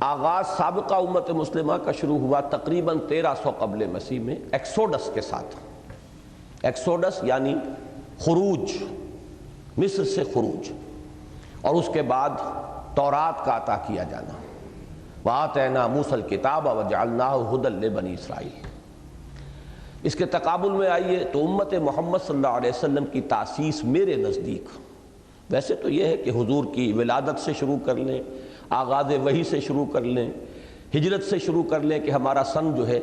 آغاز سابقہ امت مسلمہ کا شروع ہوا تقریباً 1300 قبل مسیح میں ایکسوڈس کے ساتھ۔ ایکسوڈس یعنی خروج، مصر سے خروج، اور اس کے بعد تورات کا عطا کیا جانا۔ وَآتَيْنَا مُوسَى الْكِتَابَ وَجَعَلْنَاهُ هُدًى لِبَنِي اسرائیل۔ اس کے تقابل میں آئیے تو امت محمد صلی اللہ علیہ وسلم کی تاسیس میرے نزدیک ویسے تو یہ ہے کہ حضور کی ولادت سے شروع کر لیں، آغاز وحی سے شروع کر لیں، ہجرت سے شروع کر لیں کہ ہمارا سن جو ہے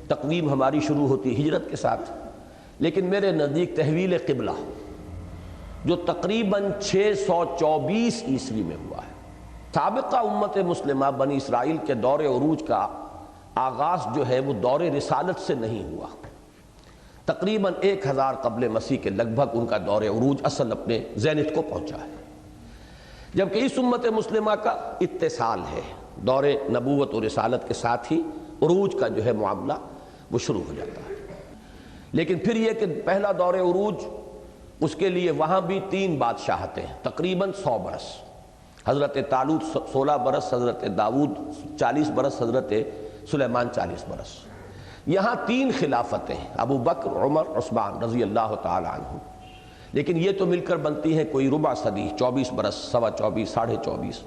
تقویم ہماری شروع ہوتی ہجرت کے ساتھ، لیکن میرے نزدیک تحویل قبلہ جو تقریباً 624 عیسوی میں ہوا ہے۔ سابقہ امت مسلمہ بنی اسرائیل کے دور عروج کا آغاز جو ہے وہ دور رسالت سے نہیں ہوا، تقریباً 1000 قبل مسیح کے لگ بھگ ان کا دور عروج اصل اپنے زینت کو پہنچا ہے، جبکہ اس امت مسلمہ کا اتصال ہے دور نبوت و رسالت کے ساتھ ہی عروج کا جو ہے معاملہ وہ شروع ہو جاتا ہے۔ لیکن پھر یہ کہ پہلا دور عروج اس کے لیے وہاں بھی 3 بادشاہتیں ہیں، تقریباً 100 برس، حضرت طالوت 16 برس، حضرت داؤد 40 برس، حضرت سلیمان 40 برس۔ یہاں 3 خلافتیں ہیں، ابو بکر، عمر، عثمان رضی اللہ تعالی عنہ، لیکن یہ تو مل کر بنتی ہیں کوئی ربع صدی، 24 برس، سوا 24، ساڑھے 24۔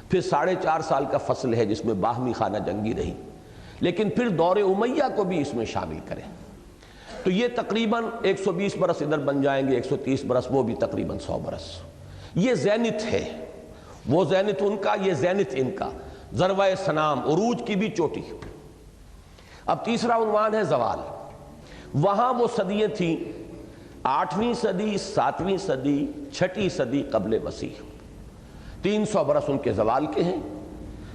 پھر 4.5 سال کا فصل ہے جس میں باہمی خانہ جنگی رہی، لیکن پھر دور امیہ کو بھی اس میں شامل کریں تو یہ تقریباً 120 برس ادھر بن جائیں گے، 130 برس، وہ بھی تقریباً 100 برس۔ یہ زینت ہے، وہ زینت ان کا، یہ زینت ان کا، ذروہ سنام، عروج کی بھی چوٹی۔ اب تیسرا عنوان ہے زوال۔ وہاں وہ صدیاں تھیں 8ویں صدی، 7ویں صدی، 6ٹھی صدی قبل مسیح، 300 برس ان کے زوال کے ہیں،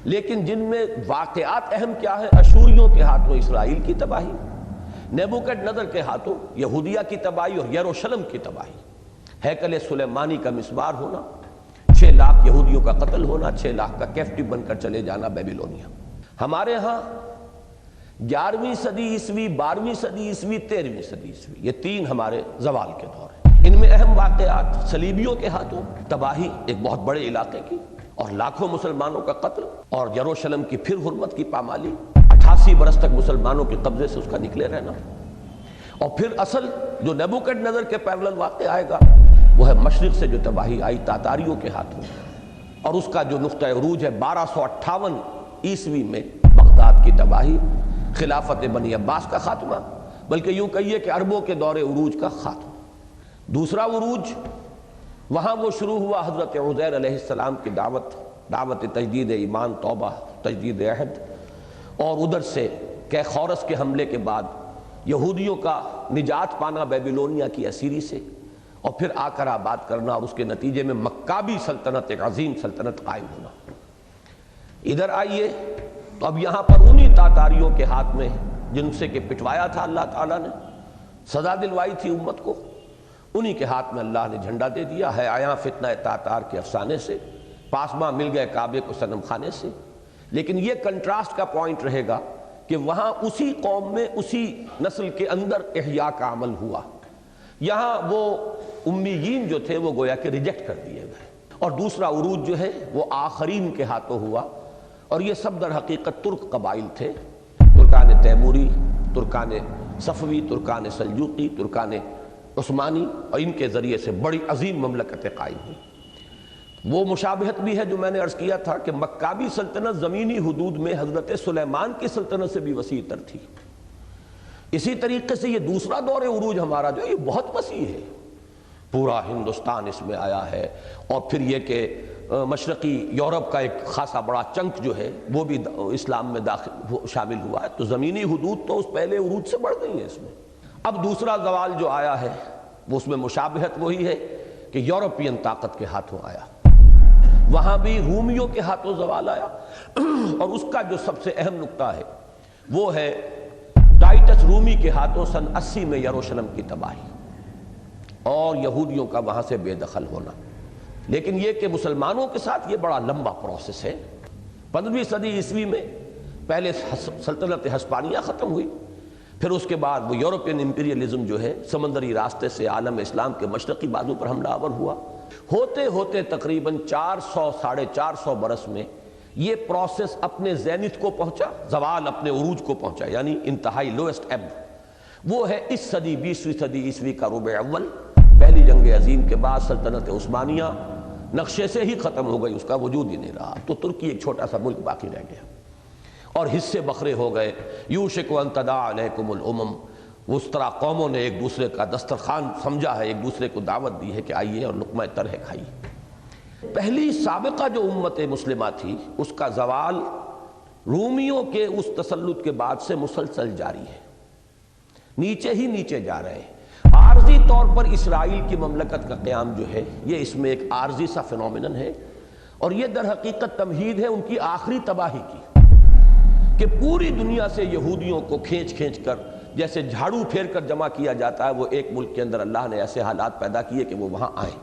لیکن جن میں واقعات اہم کیا ہے؟ اشوریوں کے ہاتھوں اسرائیل کی تباہی، نیبوکڈ نظر کے ہاتھوں یہودیہ کی تباہی اور یروشلم کی تباہی، ہیکل سلیمانی کا مسمار ہونا، 6 لاکھ یہودیوں کا قتل ہونا، 6 لاکھ کا کیپٹیو بن کر چلے جانا بیبیلونیا۔ ہمارے ہاں 11ویں صدی عیسوی، 12ویں صدی عیسوی، 13ویں صدی عیسوی، یہ 3 ہمارے زوال کے دور ہیں۔ ان میں اہم واقعات صلیبیوں کے ہاتھوں تباہی ایک بہت بڑے علاقے کی اور لاکھوں مسلمانوں کا قتل، اور یروشلم کی پھر حرمت کی پامالی، 88 برس تک مسلمانوں کے قبضے سے اس کا نکلے رہنا، اور پھر اصل جو نیبوکڈ نظر کے پیرلل واقع آئے گا وہ ہے مشرق سے جو تباہی آئی تاتاریوں کے ہاتھوں، اور اس کا جو نقطہ عروج ہے 1258 عیسوی میں بغداد کی تباہی، خلافت بنی عباس کا خاتمہ، بلکہ یوں کہیے کہ عربوں کے دور عروج کا خاتمہ۔ دوسرا عروج وہاں وہ شروع ہوا حضرت عزیر علیہ السلام کی دعوت تجدید ایمان، توبہ، تجدید عہد، اور ادھر سے کیخورس کے حملے کے بعد یہودیوں کا نجات پانا بیبیلونیا کی اسیری سے، اور پھر آ کر آباد کرنا، اور اس کے نتیجے میں مکابی سلطنت، ایک عظیم سلطنت قائم ہونا۔ ادھر آئیے تو اب یہاں پر انہی تاتاریوں کے ہاتھ میں جن سے کہ پٹوایا تھا اللہ تعالیٰ نے، سزا دلوائی تھی امت کو، انہی کے ہاتھ میں اللہ نے جھنڈا دے دیا ہے، آیا فتنہ تاتار کے افسانے سے، پاسماں مل گئے کعبے کو صنم خانے سے۔ لیکن یہ کنٹراسٹ کا پوائنٹ رہے گا کہ وہاں اسی قوم میں، اسی نسل کے اندر احیاء کا عمل ہوا، یہاں وہ امیین جو تھے وہ گویا کہ ریجیکٹ کر دیے گئے، اور دوسرا عروج جو ہے وہ آخرین کے ہاتھوں ہوا، اور یہ سب در حقیقت ترک قبائل تھے، ترکان تیموری، Terken صفوی، Terken Seljuqi, Terken Usmani, اور ان کے ذریعے سے بڑی عظیم مملکتیں قائم ہوئی۔ وہ مشابہت بھی ہے جو میں نے عرض کیا تھا کہ مکابی سلطنت زمینی حدود میں حضرت سلیمان کی سلطنت سے بھی وسیع تر تھی۔ اسی طریقے سے یہ دوسرا دور عروج ہمارا جو ہے یہ بہت وسیع ہے، پورا ہندوستان اس میں آیا ہے، اور پھر یہ کہ مشرقی یورپ کا ایک خاصا بڑا چنک جو ہے وہ بھی اسلام میں شامل ہوا ہے، تو زمینی حدود تو اس پہلے عروج سے بڑھ گئی ہیں اس میں۔ اب دوسرا زوال جو آیا ہے وہ اس میں مشابہت وہی ہے کہ یورپین طاقت کے ہاتھوں آیا، وہاں بھی رومیوں کے ہاتھوں زوال آیا، اور اس کا جو سب سے اہم نقطہ ہے وہ ہے ٹائٹس رومی کے ہاتھوں سن 80 میں یروشلم کی تباہی اور یہودیوں کا وہاں سے بے دخل ہونا۔ لیکن یہ کہ مسلمانوں کے ساتھ یہ بڑا لمبا پروسیس ہے۔ 15ویں صدی عیسوی میں پہلے سلطنت ہسپانیہ ختم ہوئی، پھر اس کے بعد وہ یورپین امپیریلزم جو ہے سمندری راستے سے عالم اسلام کے مشرقی بازو پر حملہ آور ہوا، ہوتے ہوتے تقریباً 400 ساڑھے 400 برس میں یہ پروسیس اپنے زینت کو پہنچا، زوال اپنے عروج کو پہنچا، یعنی انتہائی لویسٹ ایب، وہ ہے اس صدی 20ویں صدی عیسوی کا ربع اول، پہلی جنگ عظیم کے بعد سلطنت عثمانیہ نقشے سے ہی ختم ہو گئی، اس کا وجود ہی نہیں رہا، تو ترکی ایک چھوٹا سا ملک باقی رہ گیا اور حصے بکھرے ہو گئے۔ یوشک ان تداعی علیکم الامم، اس طرح قوموں نے ایک دوسرے کا دسترخوان سمجھا ہے، ایک دوسرے کو دعوت دی ہے کہ آئیے اور لقمہ ترہ کھائیے۔ پہلی سابقہ جو امت مسلمہ تھی اس کا زوال رومیوں کے اس تسلط کے بعد سے مسلسل جاری ہے، نیچے ہی نیچے جا رہے ہیں۔ عارضی طور پر اسرائیل کی مملکت کا قیام جو ہے یہ اس میں ایک عارضی سا فینومینن ہے، اور یہ در حقیقت تمہید ہے ان کی آخری تباہی کی، کہ پوری دنیا سے یہودیوں کو کھینچ کھینچ کر جیسے جھاڑو پھیر کر جمع کیا جاتا ہے، وہ ایک ملک کے اندر اللہ نے ایسے حالات پیدا کیے کہ وہ وہاں آئیں،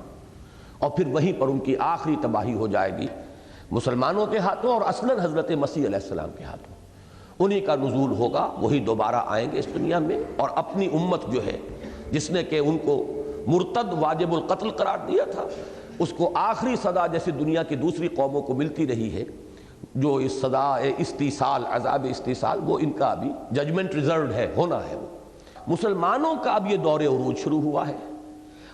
اور پھر وہیں پر ان کی آخری تباہی ہو جائے گی مسلمانوں کے ہاتھوں اور اصلاً حضرت مسیح علیہ السلام کے ہاتھوں۔ انہی کا نزول ہوگا، وہی دوبارہ آئیں گے اس دنیا میں، اور اپنی امت جو ہے جس نے کہ ان کو مرتد واجب القتل قرار دیا تھا، اس کو آخری سزا جیسے دنیا کی دوسری قوموں کو ملتی رہی ہے، جو اس سزا استیصال، عذاب استیصال، وہ ان کا ابھی ججمنٹ ریزروڈ ہے، ہونا ہے۔ وہ مسلمانوں کا اب یہ دور عروج شروع ہوا ہے،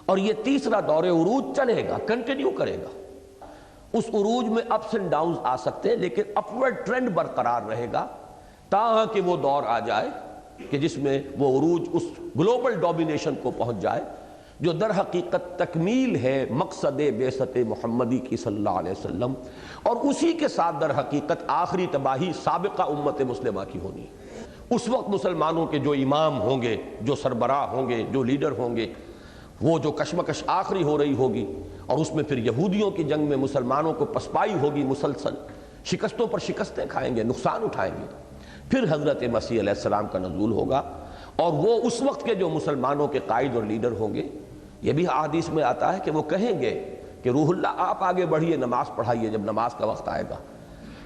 اور یہ تیسرا دور عروج چلے گا، کنٹینیو کرے گا۔ اس عروج میں اپس اینڈ ڈاؤنز آ سکتے ہیں، لیکن اپورڈ ٹرینڈ برقرار رہے گا تاہاں کہ وہ دور آ جائے کہ جس میں وہ عروج اس گلوبل ڈومینیشن کو پہنچ جائے جو در حقیقت تکمیل ہے مقصد بعثت محمدی کی صلی اللہ علیہ وسلم، اور اسی کے ساتھ در حقیقت آخری تباہی سابقہ امت مسلمہ کی ہونی۔ اس وقت مسلمانوں کے جو امام ہوں گے، جو سربراہ ہوں گے، جو لیڈر ہوں گے، وہ جو کشمکش آخری ہو رہی ہوگی، اور اس میں پھر یہودیوں کی جنگ میں مسلمانوں کو پسپائی ہوگی، مسلسل شکستوں پر شکستیں کھائیں گے، نقصان اٹھائیں گے۔ پھر حضرت مسیح علیہ السلام کا نزول ہوگا، اور وہ اس وقت کے جو مسلمانوں کے قائد اور لیڈر ہوں گے، یہ بھی حدیث میں آتا ہے کہ وہ کہیں گے کہ روح اللہ آپ آگے بڑھیے، نماز پڑھائیے جب نماز کا وقت آئے گا،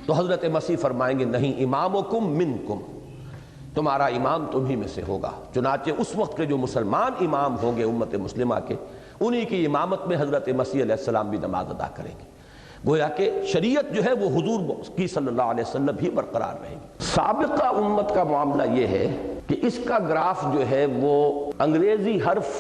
تو حضرت مسیح فرمائیں گے نہیں، امامکم منکم، تمہارا امام تمہیں میں سے ہوگا۔ چنانچہ اس وقت کے جو مسلمان امام ہوں گے امت مسلمہ کے، انہی کی امامت میں حضرت مسیح علیہ السلام بھی نماز ادا کریں گے، گویا کہ شریعت جو ہے وہ حضور کی صلی اللہ علیہ وسلم ہی برقرار رہے گی۔ سابقہ امت کا معاملہ یہ ہے کہ اس کا گراف جو ہے وہ انگریزی حرف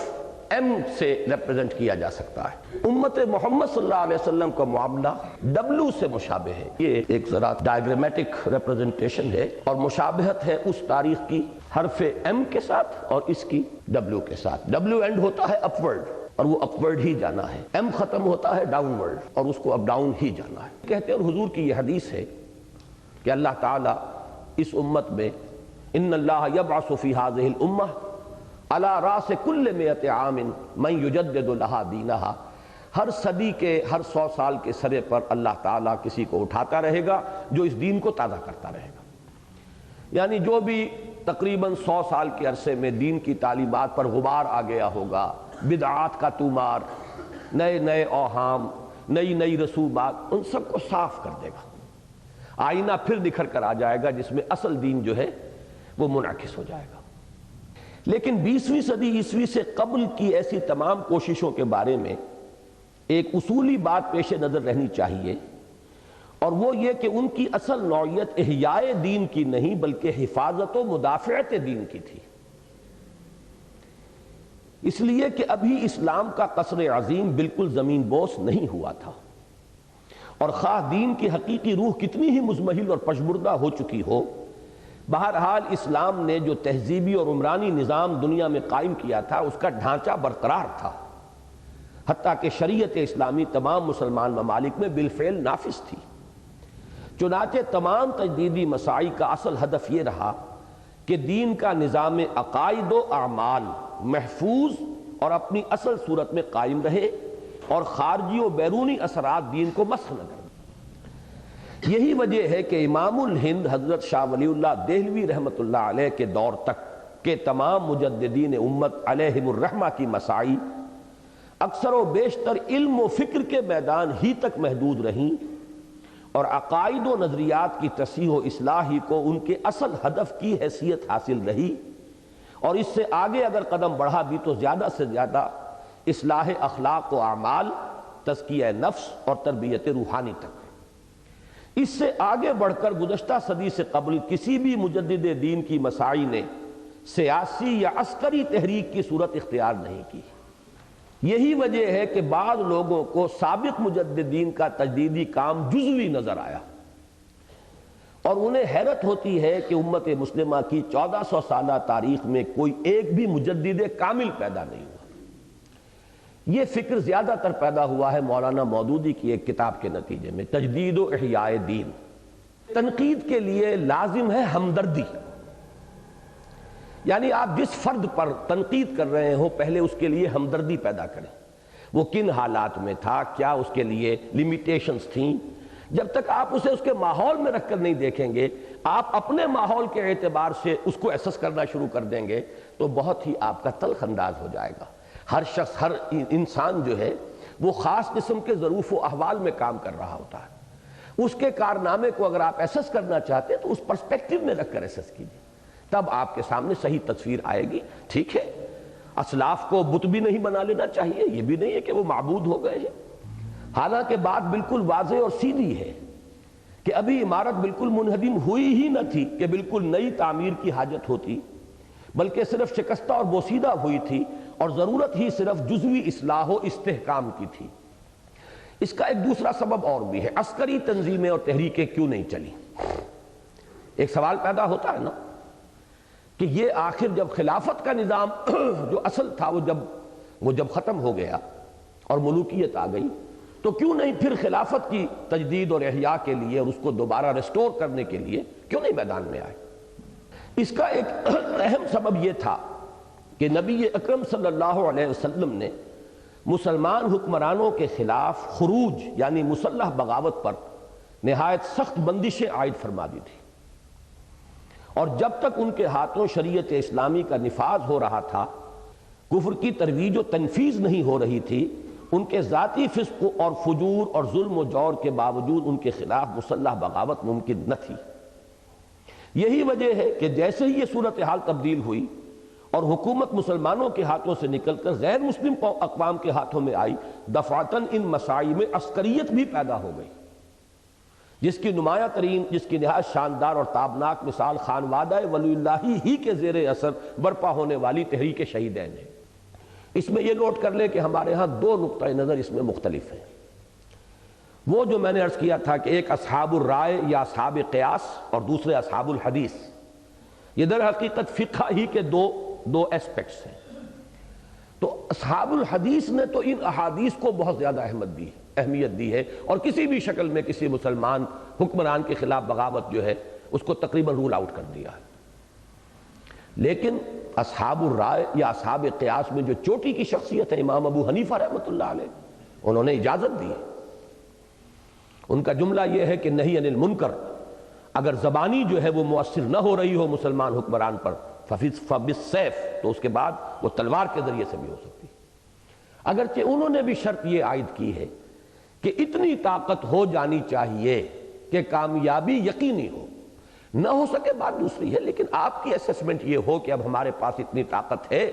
ایم سے ریپرزنٹ کیا جا سکتا ہے۔ امت محمد صلی اللہ علیہ وسلم کا معاملہ ڈبلو سے مشابہ ہے، یہ ایک ذرا ڈائیگرامیٹک ریپرزنٹیشن ہے، اور مشابہت ہے اس تاریخ کی حرف ایم کے ساتھ اور اس کی ڈبلو کے ساتھ۔ ڈبلو اینڈ ہوتا ہے اپورڈ، اور وہ اپورڈ ہی جانا ہے، ایم ختم ہوتا ہے ڈاؤن ورڈ، اور اس کو اپ ڈاؤن ہی جانا ہے۔ کہتے ہیں، اور حضور کی یہ حدیث ہے کہ اللہ تعالیٰ اس امت میں ان اللہ یبعث فی ہذہ الامہ علی راس کل مئۃ عام من یجدد لہا دینہا، ہر صدی کے، ہر 100 سال کے سرے پر اللہ تعالیٰ کسی کو اٹھاتا رہے گا جو اس دین کو تازہ کرتا رہے گا، یعنی جو بھی تقریباً 100 سال کے عرصے میں دین کی تعلیمات پر غبار آ گیا ہوگا، بدعات کا تومار، نئے نئے اوہام، نئی نئی رسومات، ان سب کو صاف کر دے گا، آئینہ پھر نکھر کر آ جائے گا جس میں اصل دین جو ہے وہ منعکس ہو جائے گا۔ لیکن 20ویں صدی عیسوی سے قبل کی ایسی تمام کوششوں کے بارے میں ایک اصولی بات پیش نظر رہنی چاہیے، اور وہ یہ کہ ان کی اصل نوعیت احیاء دین کی نہیں بلکہ حفاظت و مدافعت دین کی تھی، اس لیے کہ ابھی اسلام کا قصر عظیم بالکل زمین بوس نہیں ہوا تھا، اور خواہ دین کی حقیقی روح کتنی ہی مزمحل اور پشبردہ ہو چکی ہو، بہرحال اسلام نے جو تہذیبی اور عمرانی نظام دنیا میں قائم کیا تھا اس کا ڈھانچہ برقرار تھا، حتیٰ کہ شریعت اسلامی تمام مسلمان ممالک میں بالفعل نافذ تھی۔ چنانچہ تمام تجدیدی مساعی کا اصل ہدف یہ رہا کہ دین کا نظام عقائد و اعمال محفوظ اور اپنی اصل صورت میں قائم رہے، اور خارجی و بیرونی اثرات دین کو مسخ نہ کریں۔ یہی وجہ ہے کہ امام الہند حضرت شاہ ولی اللہ دہلوی رحمۃ اللہ علیہ کے دور تک کے تمام مجددین امت علیہم الرحمہ کی مساعی اکثر و بیشتر علم و فکر کے میدان ہی تک محدود رہیں، اور عقائد و نظریات کی تصحیح و اصلاح ہی کو ان کے اصل ہدف کی حیثیت حاصل رہی، اور اس سے آگے اگر قدم بڑھا بھی تو زیادہ سے زیادہ اصلاح اخلاق و اعمال، تزکیہ نفس اور تربیت روحانی تک۔ اس سے آگے بڑھ کر گزشتہ صدی سے قبل کسی بھی مجدد دین کی مساعی نے سیاسی یا عسکری تحریک کی صورت اختیار نہیں کی۔ یہی وجہ ہے کہ بعض لوگوں کو سابق مجددین کا تجدیدی کام جزوی نظر آیا، اور انہیں حیرت ہوتی ہے کہ امت مسلمہ کی 1400 سالہ تاریخ میں کوئی ایک بھی مجدد کامل پیدا نہیں ہوا۔ یہ فکر زیادہ تر پیدا ہوا ہے مولانا مودودی کی ایک کتاب کے نتیجے میں، تجدید و احیاء دین۔ تنقید کے لیے لازم ہے ہمدردی، یعنی آپ جس فرد پر تنقید کر رہے ہو پہلے اس کے لیے ہمدردی پیدا کریں، وہ کن حالات میں تھا، کیا اس کے لیے لیمیٹیشنز تھیں۔ جب تک آپ اسے اس کے ماحول میں رکھ کر نہیں دیکھیں گے، آپ اپنے ماحول کے اعتبار سے اس کو ایسس کرنا شروع کر دیں گے تو بہت ہی آپ کا تلخ انداز ہو جائے گا۔ ہر شخص، ہر انسان جو ہے وہ خاص قسم کے ظروف و احوال میں کام کر رہا ہوتا ہے۔ اس کے کارنامے کو اگر آپ ایسس کرنا چاہتے ہیں تو اس پرسپیکٹیو میں رکھ کر ایسس کیجیے، تب آپ کے سامنے صحیح تصویر آئے گی۔ ٹھیک ہے، اسلاف کو بت بھی نہیں بنا لینا چاہیے، یہ بھی نہیں ہے کہ وہ معبود ہو گئے ہیں، حالانکہ بات بالکل واضح اور سیدھی ہے کہ ابھی عمارت بالکل منہدم ہوئی ہی نہ تھی کہ بالکل نئی تعمیر کی حاجت ہوتی، بلکہ صرف شکستہ اور بوسیدہ ہوئی تھی، اور ضرورت ہی صرف جزوی اصلاح و استحکام کی تھی۔ اس کا ایک دوسرا سبب اور بھی ہے، عسکری تنظیمیں اور تحریکیں کیوں نہیں چلی؟ ایک سوال پیدا ہوتا ہے نا کہ یہ آخر جب خلافت کا نظام جو اصل تھا وہ جب ختم ہو گیا اور ملوکیت آ گئی، تو کیوں نہیں پھر خلافت کی تجدید اور احیاء کے لیے اور اس کو دوبارہ ریسٹور کرنے کے لیے کیوں نہیں میدان میں آئے؟ اس کا ایک اہم سبب یہ تھا کہ نبی اکرم صلی اللہ علیہ وسلم نے مسلمان حکمرانوں کے خلاف خروج یعنی مسلح بغاوت پر نہایت سخت بندشیں عائد فرما دی تھی، اور جب تک ان کے ہاتھوں شریعت اسلامی کا نفاذ ہو رہا تھا، کفر کی ترویج و تنفیذ نہیں ہو رہی تھی، ان کے ذاتی فسق اور فجور اور ظلم و جور کے باوجود ان کے خلاف مسلح بغاوت ممکن نہ تھی۔ یہی وجہ ہے کہ جیسے ہی یہ صورتحال تبدیل ہوئی اور حکومت مسلمانوں کے ہاتھوں سے نکل کر غیر مسلم اقوام کے ہاتھوں میں آئی، دفعتاً ان مساعی میں عسکریت بھی پیدا ہو گئی، جس کی نمایاں ترین، جس کی نہایت شاندار اور تابناک مثال خانوادہ ولی اللہ ہی کے زیر اثر برپا ہونے والی تحریک شہیدین ہے۔ اس میں یہ نوٹ کر لیں کہ ہمارے ہاں دو نقطہ نظر اس میں مختلف ہیں۔ وہ جو میں نے عرض کیا تھا کہ ایک اصحاب الرائے یا اصحاب قیاس اور دوسرے اصحاب الحدیث، یہ در حقیقت فقہ ہی کے دو ایسپیکٹس ہیں۔ تو اصحاب الحدیث نے تو ان احادیث کو بہت زیادہ اہمیت دی ہے، اور کسی بھی شکل میں کسی مسلمان حکمران کے خلاف بغاوت جو ہے اس کو تقریباً رول آؤٹ کر دیا ہے۔ لیکن اصحاب الرائے یا اصحاب قیاس میں جو چوٹی کی شخصیت ہے امام ابو حنیفہ رحمۃ اللہ علیہ، انہوں نے اجازت دی ہے۔ ان کا جملہ یہ ہے کہ نہی عن المنکر اگر زبانی جو ہے وہ مؤثر نہ ہو رہی ہو مسلمان حکمران پر، فبالسیف، تو اس کے بعد وہ تلوار کے ذریعے سے بھی ہو سکتی۔ اگرچہ انہوں نے بھی شرط یہ عائد کی ہے کہ اتنی طاقت ہو جانی چاہیے کہ کامیابی یقینی ہو، نہ ہو سکے بات دوسری ہے، لیکن آپ کی اسیسمنٹ یہ ہو کہ اب ہمارے پاس اتنی طاقت ہے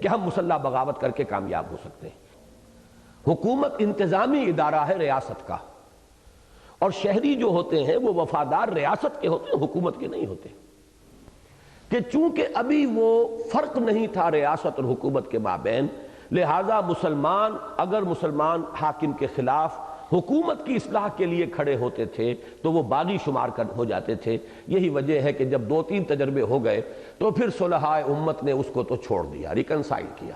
کہ ہم مسلح بغاوت کر کے کامیاب ہو سکتے ہیں۔ حکومت انتظامی ادارہ ہے ریاست کا، اور شہری جو ہوتے ہیں وہ وفادار ریاست کے ہوتے ہیں، حکومت کے نہیں ہوتے، کہ چونکہ ابھی وہ فرق نہیں تھا ریاست اور حکومت کے مابین، لہذا اگر مسلمان حاکم کے خلاف حکومت کی اصلاح کے لیے کھڑے ہوتے تھے تو وہ باغی شمار ہو جاتے تھے۔ یہی وجہ ہے کہ جب 2-3 تجربے ہو گئے تو پھر صلحاء امت نے اس کو تو چھوڑ دیا، ریکنسائل کیا۔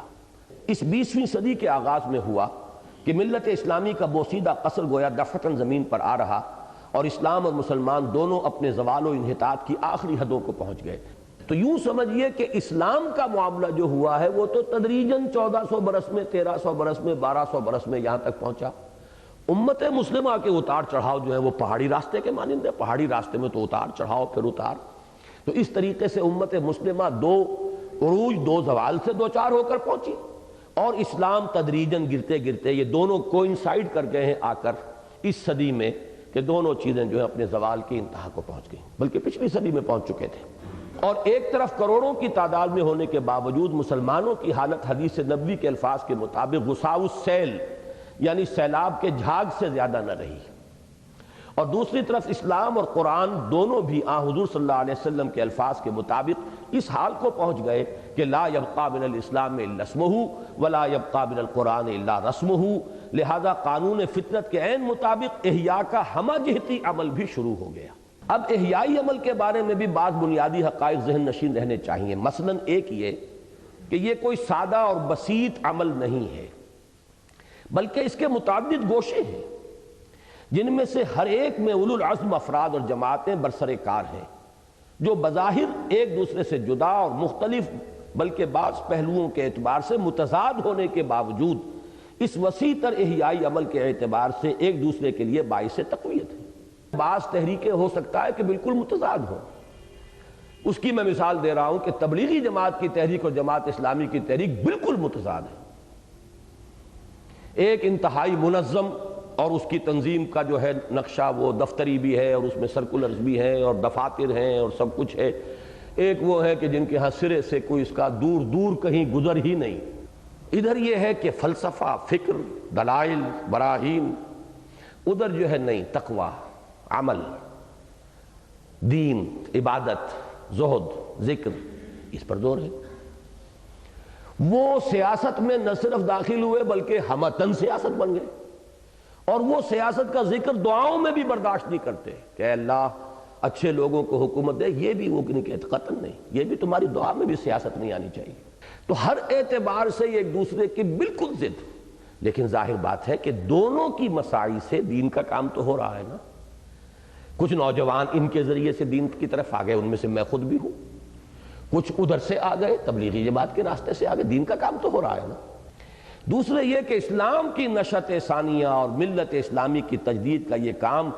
اس 20ویں صدی کے آغاز میں ہوا کہ ملت اسلامی کا بوسیدہ قصر گویا دفعتاً زمین پر آ رہا، اور اسلام اور مسلمان دونوں اپنے زوال و انحطاط کی آخری حدوں کو پہنچ گئے۔ تو یوں سمجھیے کہ اسلام کا معاملہ جو ہوا ہے وہ تو تدریجاً 1400 برس میں، 1300 برس میں، 1200 برس میں یہاں تک پہنچا۔ امت مسلمہ کے اتار چڑھاؤ جو ہے وہ پہاڑی راستے کے مانند ہے، پہاڑی راستے میں تو اتار چڑھاؤ پھر اتار۔ تو اس طریقے سے امت مسلمہ 2 عروج، 2 زوال سے دوچار ہو کر پہنچی، اور اسلام تدریجاً گرتے گرتے یہ دونوں کوئنسائیڈ کر گئے ہیں آ کر اس صدی میں، کہ دونوں چیزیں جو ہیں اپنے زوال کی انتہا کو پہنچ گئیں، بلکہ پچھلی صدی میں پہنچ چکے تھے۔ اور ایک طرف کروڑوں کی تعداد میں ہونے کے باوجود مسلمانوں کی حالت حدیث نبوی کے الفاظ کے مطابق غثاء السیل یعنی سیلاب کے جھاگ سے زیادہ نہ رہی، اور دوسری طرف اسلام اور قرآن دونوں بھی حضور صلی اللہ علیہ وسلم کے الفاظ کے مطابق اس حال کو پہنچ گئے کہ لا یبقى من الاسلام الا اسمہ ولا یبقى من القرآن الا رسمہ، لہذا قانون فطرت کے عین مطابق احیاء کا ہمہ جہتی عمل بھی شروع ہو گیا۔ اب احیائی عمل کے بارے میں بھی بعض بنیادی حقائق ذہن نشین رہنے چاہیے۔ مثلا ایک یہ کہ یہ کوئی سادہ اور بسیط عمل نہیں ہے، بلکہ اس کے متعدد گوشے ہیں جن میں سے ہر ایک میں اولو العزم افراد اور جماعتیں برسر کار ہیں، جو بظاہر ایک دوسرے سے جدا اور مختلف بلکہ بعض پہلوؤں کے اعتبار سے متضاد ہونے کے باوجود اس وسیع تر احیائی عمل کے اعتبار سے ایک دوسرے کے لیے باعث تقویت ہے۔ بعض تحریکیں ہو سکتا ہے کہ بالکل متضاد ہوں، اس کی میں مثال دے رہا ہوں کہ تبلیغی جماعت کی تحریک اور جماعت اسلامی کی تحریک بالکل متضاد ہے۔ ایک انتہائی منظم اور اس کی تنظیم کا جو ہے نقشہ وہ دفتری بھی ہے اور اس میں سرکولرز بھی ہیں اور دفاتر ہیں اور سب کچھ ہے۔ ایک وہ ہے کہ جن کے ہاں سرے سے کوئی اس کا دور دور کہیں گزر ہی نہیں۔ ادھر یہ ہے کہ فلسفہ، فکر، دلائل، براہین، ادھر جو ہے نہیں، تقوی، عمل، دین، عبادت، زہد، ذکر، اس پر زور ہے۔ وہ سیاست میں نہ صرف داخل ہوئے بلکہ ہمتن سیاست بن گئے، اور وہ سیاست کا ذکر دعاؤں میں بھی برداشت نہیں کرتے کہ اے اللہ اچھے لوگوں کو حکومت دے، یہ بھی وہ نہیں کہتے، قطعاً نہیں، یہ بھی تمہاری دعا میں بھی سیاست نہیں آنی چاہیے۔ تو ہر اعتبار سے یہ ایک دوسرے کی بالکل ضد، لیکن ظاہر بات ہے کہ دونوں کی مساعی سے دین کا کام تو ہو رہا ہے نا۔ کچھ نوجوان ان کے ذریعے سے دین کی طرف آ گئے، ان میں سے میں خود بھی ہوں، کچھ ادھر سے آ گئے، تبلیغی جماعت کے راستے سے آ گئے، دین کا کام تو ہو رہا ہے نا۔ دوسرے یہ کہ اسلام کی نشأت ثانیہ اور ملت اسلامی کی تجدید کا یہ کام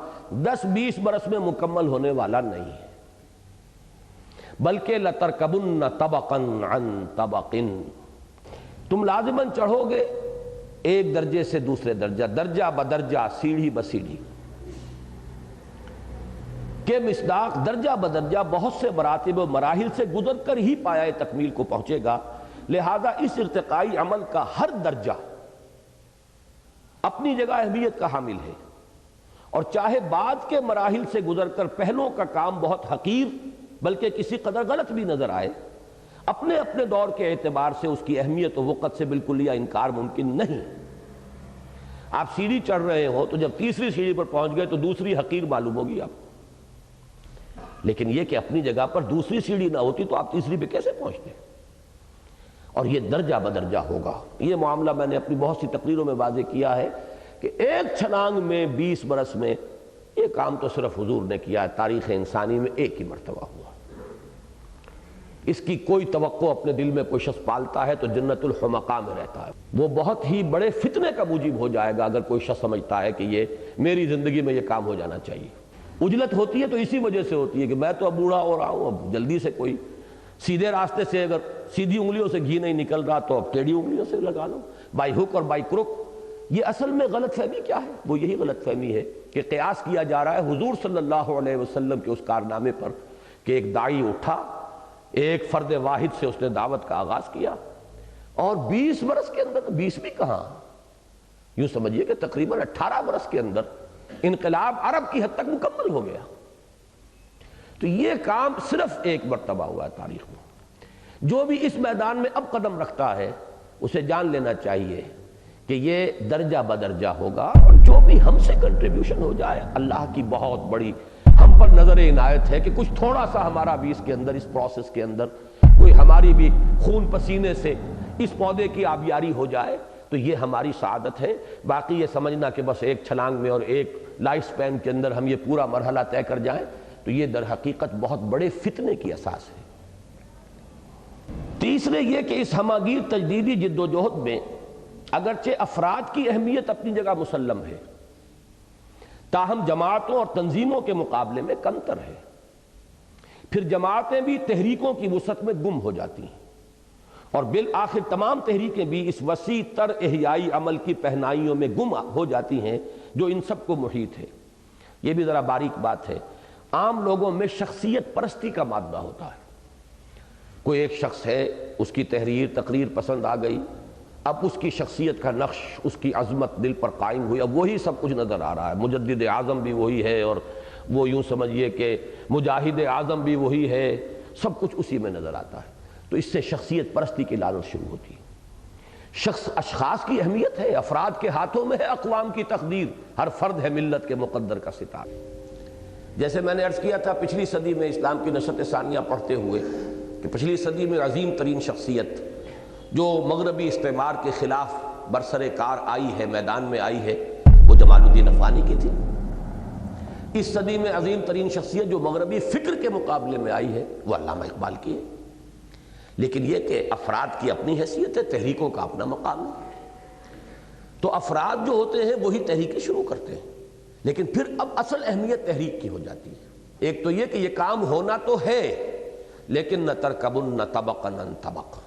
10-20 برس میں مکمل ہونے والا نہیں ہے، بلکہ لَتَرْكَبُنَّ طَبَقًا عَن طَبَقٍ، تم لازماً چڑھو گے ایک درجے سے دوسرے درجہ، درجہ بدرجہ، سیڑھی بسیڑھی کے مصداق، درجہ بدرجہ بہت سے مراتب و مراحل سے گزر کر ہی پایہ تکمیل کو پہنچے گا۔ لہذا اس ارتقائی عمل کا ہر درجہ اپنی جگہ اہمیت کا حامل ہے، اور چاہے بعد کے مراحل سے گزر کر پہلوں کا کام بہت حقیر بلکہ کسی قدر غلط بھی نظر آئے، اپنے اپنے دور کے اعتبار سے اس کی اہمیت و وقت سے بالکل یا انکار ممکن نہیں۔ آپ سیڑھی چڑھ رہے ہو تو جب تیسری سیڑھی پر پہنچ گئے تو دوسری حقیر معلوم ہوگی آپ کو، لیکن یہ کہ اپنی جگہ پر دوسری سیڑھی نہ ہوتی تو آپ تیسری پہ کیسے پہنچتے؟ اور یہ درجہ بدرجہ ہوگا۔ یہ معاملہ میں نے اپنی بہت سی تقریروں میں واضح کیا ہے کہ ایک چھلانگ میں 20 برس میں یہ کام تو صرف حضور نے کیا ہے، تاریخ انسانی میں ایک ہی مرتبہ ہوا۔ اس کی کوئی توقع اپنے دل میں کوئی شخص پالتا ہے تو جنت الحمقاء میں رہتا ہے، وہ بہت ہی بڑے فتنے کا موجب ہو جائے گا اگر کوئی شخص سمجھتا ہے کہ یہ میری زندگی میں یہ کام ہو جانا چاہیے۔ اجلت ہوتی ہے تو اسی وجہ سے ہوتی ہے کہ میں تو اب بوڑھا ہو رہا ہوں، اب جلدی سے کوئی سیدھے راستے سے اگر سیدھی انگلیوں سے گھی نہیں نکل رہا تو اب ٹیڑھی انگلیوں سے لگا لو، بائی ہک اور بائی کرک۔ یہ اصل میں غلط فہمی کیا ہے؟ وہ یہی غلط فہمی ہے کہ قیاس کیا جا رہا ہے حضور صلی اللہ علیہ وسلم کے اس کارنامے پر کہ ایک داعی اٹھا، ایک فرد واحد سے اس نے دعوت کا آغاز کیا، اور 20 برس کے اندر، 20 بھی کہاں، یوں سمجھیے کہ تقریباً 18 برس کے اندر انقلاب عرب کی حد تک مکمل ہو گیا۔ تو یہ کام صرف ایک مرتبہ ہوا ہے تاریخ میں۔ جو بھی اس میدان میں اب قدم رکھتا ہے اسے جان لینا چاہیے کہ یہ درجہ بدرجہ ہوگا، اور جو بھی ہم سے کنٹریبیوشن ہو جائے، اللہ کی بہت بڑی ہم پر نظر عنایت ہے کہ کچھ تھوڑا سا ہمارا بھی اس کے اندر، اس پروسیس کے اندر کوئی ہماری بھی خون پسینے سے اس پودے کی آبیاری ہو جائے تو یہ ہماری سعادت ہے۔ باقی یہ سمجھنا کہ بس ایک چھلانگ میں اور ایک لائف سپین کے اندر ہم یہ پورا مرحلہ طے کر جائیں تو یہ در حقیقت بہت بڑے فتنے کی اساس ہے۔ تیسرے یہ کہ اس ہماگیر تجدیدی جد و جہد میں اگرچہ افراد کی اہمیت اپنی جگہ مسلم ہے، تاہم جماعتوں اور تنظیموں کے مقابلے میں کمتر ہے۔ پھر جماعتیں بھی تحریکوں کی وسعت میں گم ہو جاتی ہیں، اور بالآخر تمام تحریکیں بھی اس وسیع تر احیائی عمل کی پہنائیوں میں گم ہو جاتی ہیں جو ان سب کو محیط ہے۔ یہ بھی ذرا باریک بات ہے، عام لوگوں میں شخصیت پرستی کا مادہ ہوتا ہے۔ کوئی ایک شخص ہے، اس کی تحریر تقریر پسند آ گئی، اب اس کی شخصیت کا نقش، اس کی عظمت دل پر قائم ہوئی، اب وہی سب کچھ نظر آ رہا ہے۔ مجدد اعظم بھی وہی ہے، اور وہ یوں سمجھیے کہ مجاہد اعظم بھی وہی ہے، سب کچھ اسی میں نظر آتا ہے۔ تو اس سے شخصیت پرستی کی لعنت شروع ہوتی ہے۔ اشخاص کی اہمیت ہے، افراد کے ہاتھوں میں ہے اقوام کی تقدیر، ہر فرد ہے ملت کے مقدر کا ستارہ۔ جیسے میں نے عرض کیا تھا پچھلی صدی میں اسلام کی نشأت ثانیہ پڑھتے ہوئے کہ پچھلی صدی میں عظیم ترین شخصیت جو مغربی استعمار کے خلاف برسر کار آئی ہے، میدان میں آئی ہے، وہ جمال الدین افغانی کی تھی۔ اس صدی میں عظیم ترین شخصیت جو مغربی فکر کے مقابلے میں آئی ہے وہ علامہ اقبال کی ہے۔ لیکن یہ کہ افراد کی اپنی حیثیت ہے، تحریکوں کا اپنا مقام ہے۔ تو افراد جو ہوتے ہیں وہی تحریکیں شروع کرتے ہیں، لیکن پھر اب اصل اہمیت تحریک کی ہو جاتی ہے۔ ایک تو یہ کہ یہ کام ہونا تو ہے، لیکن نہ ترکبن نہ طبقا نہ طبق۔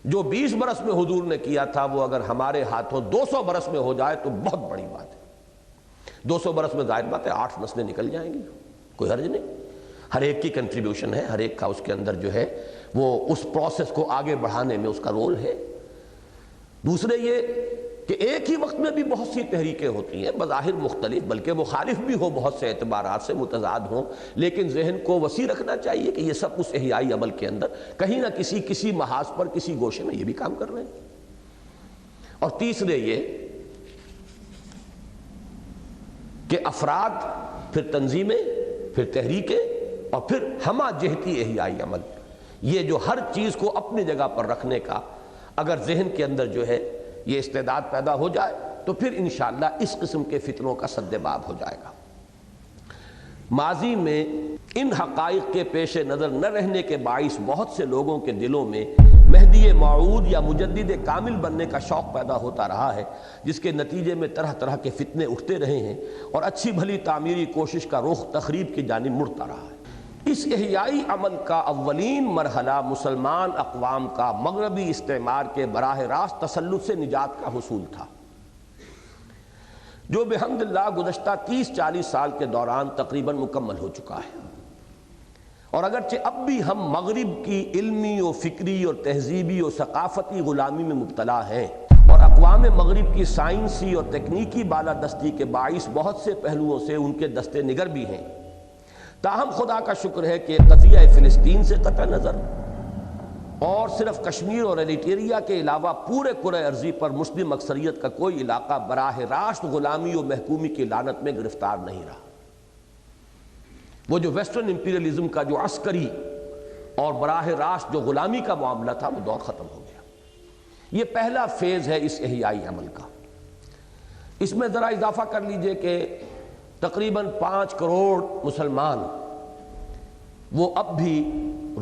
جو 20 برس میں حضور نے کیا تھا وہ اگر ہمارے ہاتھوں 200 برس میں ہو جائے تو بہت بڑی بات ہے۔ 200 برس میں ظاہر بات ہے 8 نسلیں نکل جائیں گی، کوئی حرج نہیں۔ ہر ایک کی کنٹریبیوشن ہے، ہر ایک کا اس کے اندر جو ہے وہ اس پروسیس کو آگے بڑھانے میں اس کا رول ہے۔ دوسرے یہ کہ ایک ہی وقت میں بھی بہت سی تحریکیں ہوتی ہیں، بظاہر مختلف، بلکہ مخالف بھی ہو، بہت سے اعتبارات سے متضاد ہوں، لیکن ذہن کو وسیع رکھنا چاہیے کہ یہ سب اس احیائی عمل کے اندر کہیں نہ کسی محاذ پر، کسی گوشے میں یہ بھی کام کر رہے ہیں۔ اور تیسرے یہ کہ افراد، پھر تنظیمیں، پھر تحریکیں، اور پھر ہمہ جہتی احیائی عمل، یہ جو ہر چیز کو اپنی جگہ پر رکھنے کا اگر ذہن کے اندر جو ہے یہ استعداد پیدا ہو جائے تو پھر انشاءاللہ اس قسم کے فتنوں کا سد باب ہو جائے گا۔ ماضی میں ان حقائق کے پیش نظر نہ رہنے کے باعث بہت سے لوگوں کے دلوں میں مہدی موعود یا مجدد کامل بننے کا شوق پیدا ہوتا رہا ہے، جس کے نتیجے میں طرح طرح کے فتنے اٹھتے رہے ہیں اور اچھی بھلی تعمیری کوشش کا رخ تخریب کی جانب مڑتا رہا ہے۔ اس احیائی عمل کا اولین مرحلہ مسلمان اقوام کا مغربی استعمار کے براہ راست تسلط سے نجات کا حصول تھا، جو بحمد اللہ گزشتہ 30-40 سال کے دوران تقریباً مکمل ہو چکا ہے۔ اور اگرچہ اب بھی ہم مغرب کی علمی و فکری اور تہذیبی و ثقافتی غلامی میں مبتلا ہیں، اور اقوام مغرب کی سائنسی اور تکنیکی بالادستی کے باعث بہت سے پہلوؤں سے ان کے دست نگر بھی ہیں، تاہم خدا کا شکر ہے کہ قضیہ فلسطین سے قطع نظر اور صرف کشمیر اور ایریٹریا کے علاوہ پورے کرۂ ارضی پر مسلم اکثریت کا کوئی علاقہ براہ راست غلامی و محکومی کی لعنت میں گرفتار نہیں رہا۔ وہ جو ویسٹرن امپیریلزم کا جو عسکری اور براہ راست جو غلامی کا معاملہ تھا وہ دور ختم ہو گیا۔ یہ پہلا فیز ہے اس احیائی عمل کا۔ اس میں ذرا اضافہ کر لیجئے کہ تقریباً 5 کروڑ مسلمان وہ اب بھی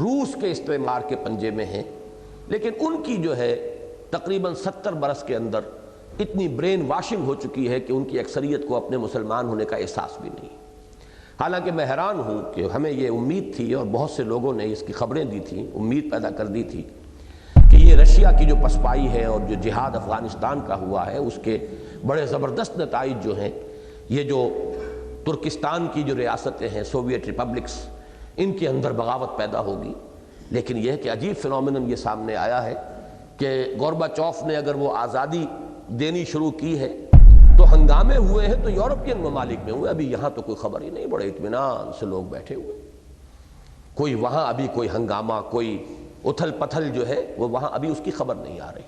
روس کے استعمار کے پنجے میں ہیں، لیکن ان کی جو ہے تقریباً 70 برس کے اندر اتنی برین واشنگ ہو چکی ہے کہ ان کی اکثریت کو اپنے مسلمان ہونے کا احساس بھی نہیں۔ حالانکہ میں حیران ہوں کہ ہمیں یہ امید تھی اور بہت سے لوگوں نے اس کی خبریں دی تھیں، امید پیدا کر دی تھی کہ یہ رشیا کی جو پسپائی ہے اور جو جہاد افغانستان کا ہوا ہے اس کے بڑے زبردست نتائج جو ہیں، یہ جو ترکستان کی جو ریاستیں ہیں سوویت ریپبلکس، ان کے اندر بغاوت پیدا ہوگی۔ لیکن یہ کہ عجیب فینومینن یہ سامنے آیا ہے کہ گورباچوف نے اگر وہ آزادی دینی شروع کی ہے تو ہنگامے ہوئے ہیں تو یورپین ممالک میں ہوئے، ابھی یہاں تو کوئی خبر ہی نہیں، بڑے اطمینان سے لوگ بیٹھے ہوئے، کوئی وہاں ابھی کوئی ہنگامہ، کوئی اتھل پتھل جو ہے وہ وہاں ابھی اس کی خبر نہیں آ رہی۔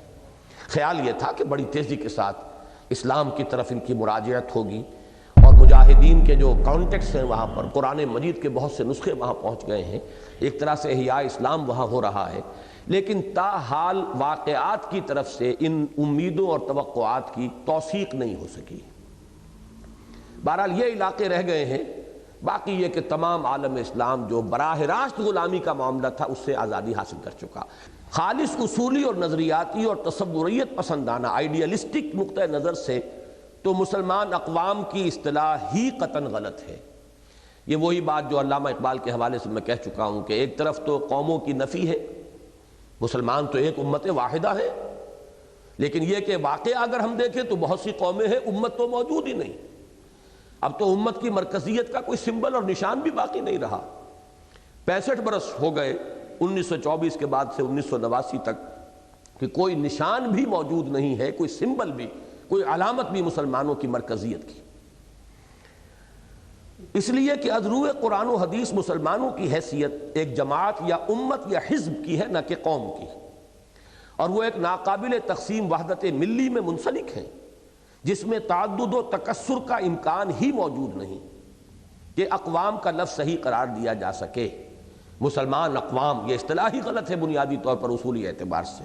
خیال یہ تھا کہ بڑی تیزی کے ساتھ اسلام کی طرف ان کی مراجعت ہوگی، اور مجاہدین کے جو کانٹیکٹس ہیں وہاں پر قرآن مجید کے بہت سے نسخے وہاں پہنچ گئے ہیں، ایک طرح سے احیاء اسلام وہاں ہو رہا ہے، لیکن تاحال واقعات کی طرف سے ان امیدوں اور توقعات کی توثیق نہیں ہو سکی۔ بہرحال یہ علاقے رہ گئے ہیں، باقی یہ کہ تمام عالم اسلام جو براہ راست غلامی کا معاملہ تھا اس سے آزادی حاصل کر چکا۔ خالص اصولی اور نظریاتی اور تصوریت پسندانہ آئیڈیالسٹک نقطہ نظر سے تو مسلمان اقوام کی اصطلاح ہی قطعاً غلط ہے۔ یہ وہی بات جو علامہ اقبال کے حوالے سے میں کہہ چکا ہوں کہ ایک طرف تو قوموں کی نفی ہے، مسلمان تو ایک امت واحدہ ہے، لیکن یہ کہ واقعہ اگر ہم دیکھیں تو بہت سی قومیں ہیں، امت تو موجود ہی نہیں۔ اب تو امت کی مرکزیت کا کوئی سمبل اور نشان بھی باقی نہیں رہا۔ 65 برس ہو گئے 1924 کے بعد سے 1989 تک کہ کوئی نشان بھی موجود نہیں ہے، کوئی سمبل بھی، کوئی علامت بھی مسلمانوں کی مرکزیت کی۔ اس لیے کہ از روئے قرآن و حدیث مسلمانوں کی حیثیت ایک جماعت یا امت یا حزب کی ہے، نہ کہ قوم کی، اور وہ ایک ناقابل تقسیم وحدت ملی میں منسلک ہے، جس میں تعدد و تکثر کا امکان ہی موجود نہیں کہ اقوام کا لفظ صحیح قرار دیا جا سکے۔ مسلمان اقوام یہ اصطلاح ہی غلط ہے بنیادی طور پر اصولی اعتبار سے،